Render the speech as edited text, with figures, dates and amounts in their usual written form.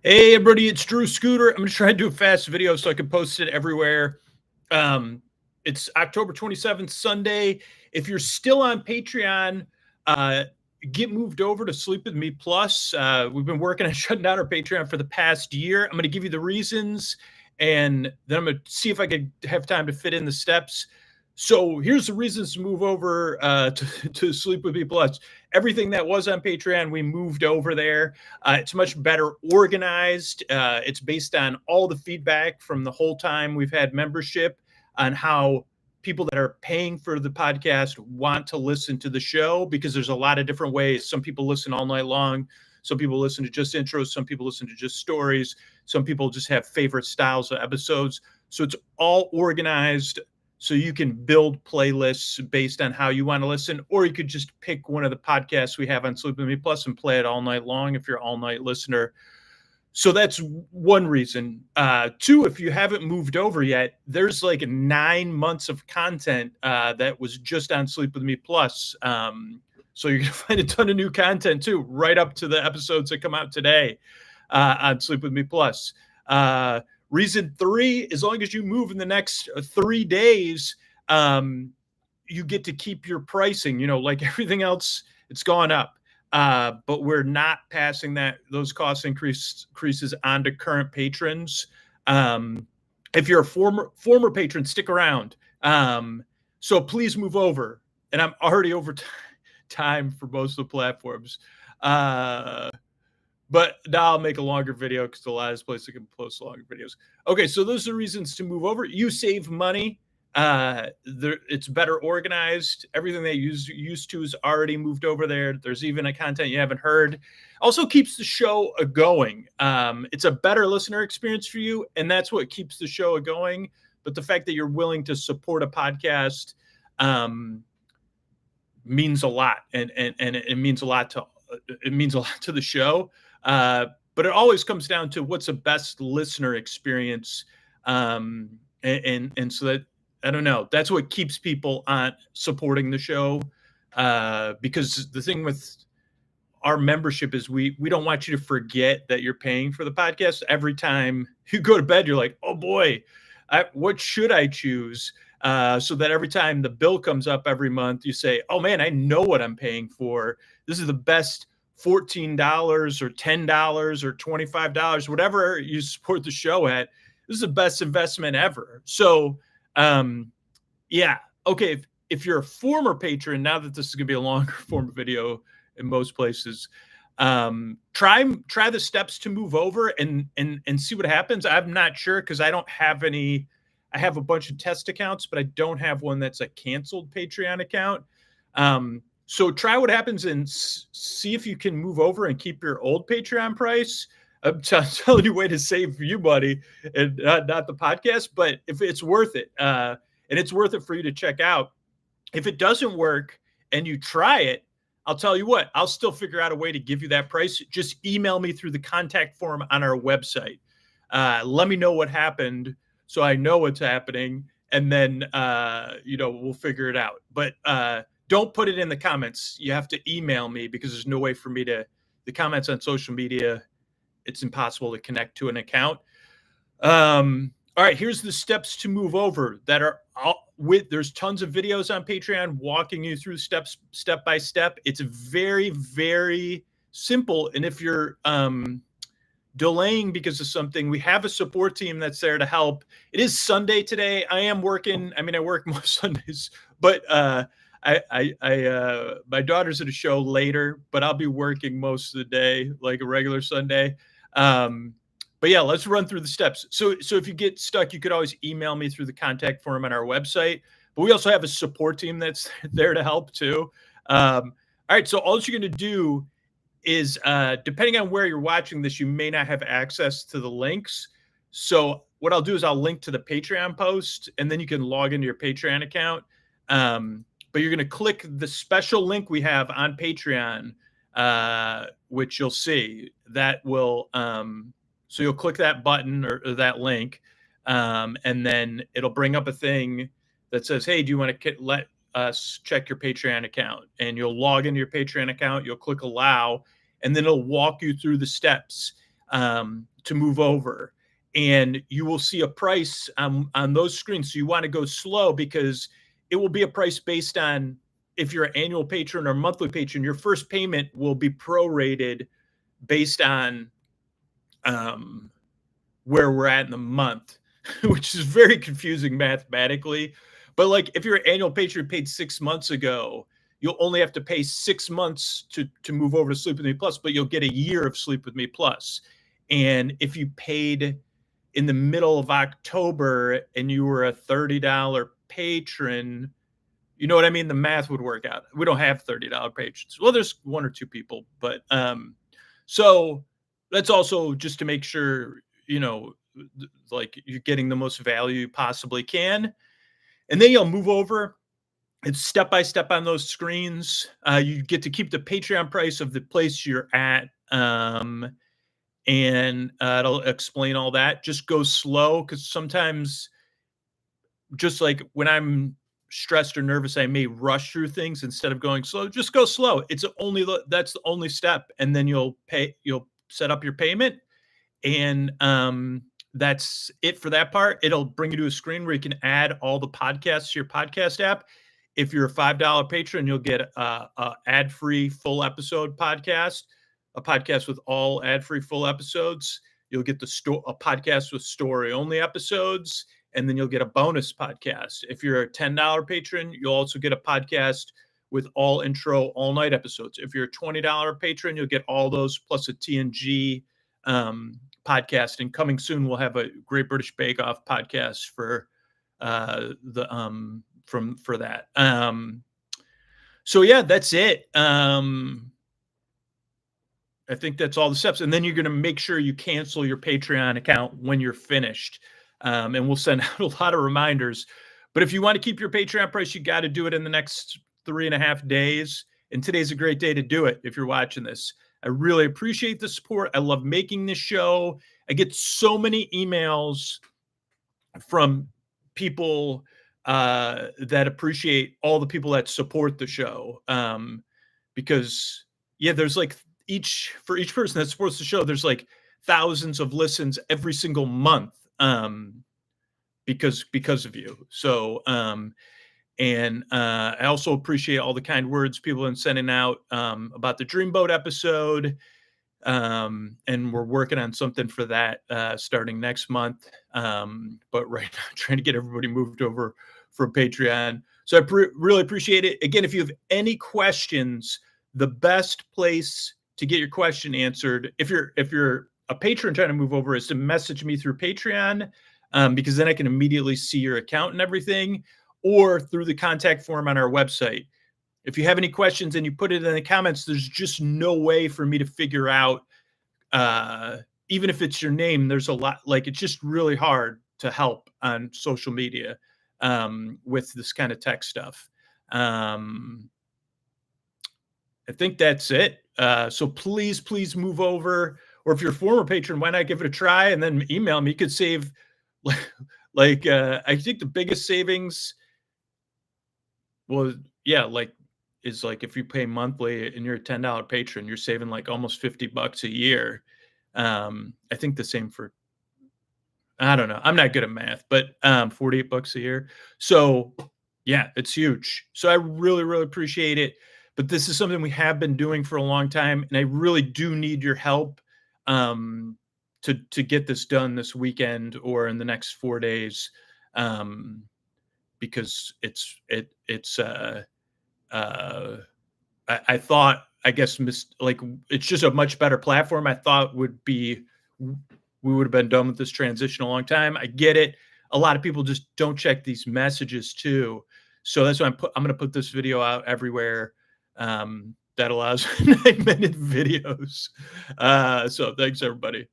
Hey everybody, it's Drew Scooter. I'm gonna try and do a fast video so I can post it everywhere. Um, it's October 27th, Sunday. If you're still on Patreon, uh, get moved over to Sleep With Me Plus. We've been working on shutting down our Patreon for the past year. I'm gonna give you the reasons, and then I'm gonna see if I could have time to fit in the steps. So here's the reasons to move over to Sleep With Me Plus. Everything that was on Patreon, we moved over there. It's much better organized. It's based on all the feedback from the whole time we've had membership on how people that are paying for the podcast want to listen to the show, because there's a lot of different ways. Some people listen all night long. Some people listen to just intros. Some people listen to just stories. Some people just have favorite styles of episodes. So it's all organized so you can build playlists based on how you want to listen, or you could just pick one of the podcasts we have on Sleep With Me Plus and play it all night long if you're an all-night listener. So that's one reason. Two, if you haven't moved over yet, there's like 9 months of content that was just on Sleep With Me Plus. So you're going to find a ton of new content too, right up to the episodes that come out today on Sleep With Me Plus. Reason three, as long as you move in the next 3 days, you get to keep your pricing. Like everything else, it's gone up. But we're not passing those cost increases on to current patrons. If you're a former patron, stick around. So please move over. And I'm already over time for most of the platforms. But now I'll make a longer video because the last place I can post longer videos. Okay, so those are reasons to move over. You save money. It's better organized. Everything that you used to is already moved over there. There's even a content you haven't heard. Also keeps the show going. It's a better listener experience for you, and that's what keeps the show going. But the fact that you're willing to support a podcast means a lot, and it means a lot to the show. But it always comes down to what's the best listener experience. And so that, I don't know, that's what keeps people on supporting the show. Because the thing with our membership is we don't want you to forget that you're paying for the podcast. Every time you go to bed, you're like, oh boy, what should I choose? So that every time the bill comes up every month, you say, oh man, I know what I'm paying for. This is the best $14 or $10 or $25, whatever you support the show at. This is the best investment ever. So, yeah. Okay. If you're a former patron, now that this is going to be a longer form of video in most places, try the steps to move over and see what happens. I'm not sure because I don't have any. I have a bunch of test accounts, but I don't have one that's a canceled Patreon account. So try what happens and see if you can move over and keep your old Patreon price. I'm telling you a way to save you money and not the podcast, but if it's worth it, and it's worth it for you to check out. If it doesn't work and you try it, I'll tell you what, I'll still figure out a way to give you that price. Just email me through the contact form on our website. Let me know what happened so I know what's happening, and then we'll figure it out. But don't put it in the comments. You have to email me because there's no way for me to. The comments on social media, it's impossible to connect to an account. All right, here's the steps to move over that are there's tons of videos on Patreon walking you through steps step by step. It's very, very simple. And if you're delaying because of something, we have a support team that's there to help. It is Sunday today. I am working. I mean, I work most Sundays, but my daughter's at a show later, but I'll be working most of the day like a regular Sunday. But yeah, let's run through the steps. So if you get stuck, you could always email me through the contact form on our website. But we also have a support team that's there to help too. All right, so all you're going to do is, depending on where you're watching this, you may not have access to the links. So what I'll do is I'll link to the Patreon post, and then you can log into your Patreon account. But you're going to click the special link we have on Patreon, which you'll see. That will so you'll click that button or that link, and then it'll bring up a thing that says, hey, do you want to let us check your Patreon account? And you'll log into your Patreon account, you'll click allow, and then it'll walk you through the steps. to move over. And you will see a price on those screens. So you want to go slow because it will be a price based on if you're an annual patron or monthly patron, your first payment will be prorated based on where we're at in the month, which is very confusing mathematically. But like if you're an annual patron paid 6 months ago, you'll only have to pay 6 months to move over to Sleep With Me Plus, but you'll get a year of Sleep With Me Plus. And if you paid in the middle of October and you were a $30 patron, you know what I mean? The math would work out. We don't have $30 patrons. Well, there's one or two people, but so that's also just to make sure, like you're getting the most value you possibly can. And then you'll move over. It's step by step on those screens. You get to keep the Patreon price of the place you're at. And it'll explain all that. Just go slow because sometimes, just like when I'm stressed or nervous, I may rush through things instead of going slow. Just go slow. That's the only step, and then you'll set up your payment, and that's it for that part. It'll bring you to a screen where you can add all the podcasts to your podcast app. If you're a $5 patron, you'll get a ad-free full episode podcast, a podcast with all ad-free full episodes. You'll get a podcast with story-only episodes, and then you'll get a bonus podcast. If you're a $10 patron, you'll also get a podcast with all intro, all-night episodes. If you're a $20 patron, you'll get all those plus a TNG podcast. And coming soon, we'll have a Great British Bake Off podcast for that. So yeah, that's it. I think that's all the steps. And then you're going to make sure you cancel your Patreon account when you're finished. And we'll send out a lot of reminders. But if you want to keep your Patreon price, you got to do it in the next 3.5 days. And today's a great day to do it if you're watching this. I really appreciate the support. I love making this show. I get so many emails from people that appreciate all the people that support the show. Because, yeah, there's like for each person that supports the show, there's like thousands of listens every single month because of you. So, and I also appreciate all the kind words people have been sending out about the Dreamboat episode. And we're working on something for that starting next month. But right now, trying to get everybody moved over for Patreon. So I really appreciate it. Again, if you have any questions, the best place to get your question answered, if you're a patron trying to move over, is to message me through Patreon, because then I can immediately see your account and everything, or through the contact form on our website. If you have any questions and you put it in the comments, there's just no way for me to figure out, even if it's your name, there's a lot, like, it's just really hard to help on social media with this kind of tech stuff. I think that's it. So please move over. Or if you're a former patron, why not give it a try and then email me? You could save like I think the biggest savings is like if you pay monthly and you're a $10 patron, you're saving like almost $50 a year. I think the same for, I don't know, I'm not good at math, but $48 a year. So yeah, it's huge. So I really appreciate it. But this is something we have been doing for a long time, and I really do need your help to get this done this weekend or in the next 4 days, because I thought, I guess, like, it's just a much better platform. I thought we would have been done with this transition a long time. I get it. A lot of people just don't check these messages too. So that's why I'm going to put this video out everywhere. That allows 9-minute videos. So thanks everybody.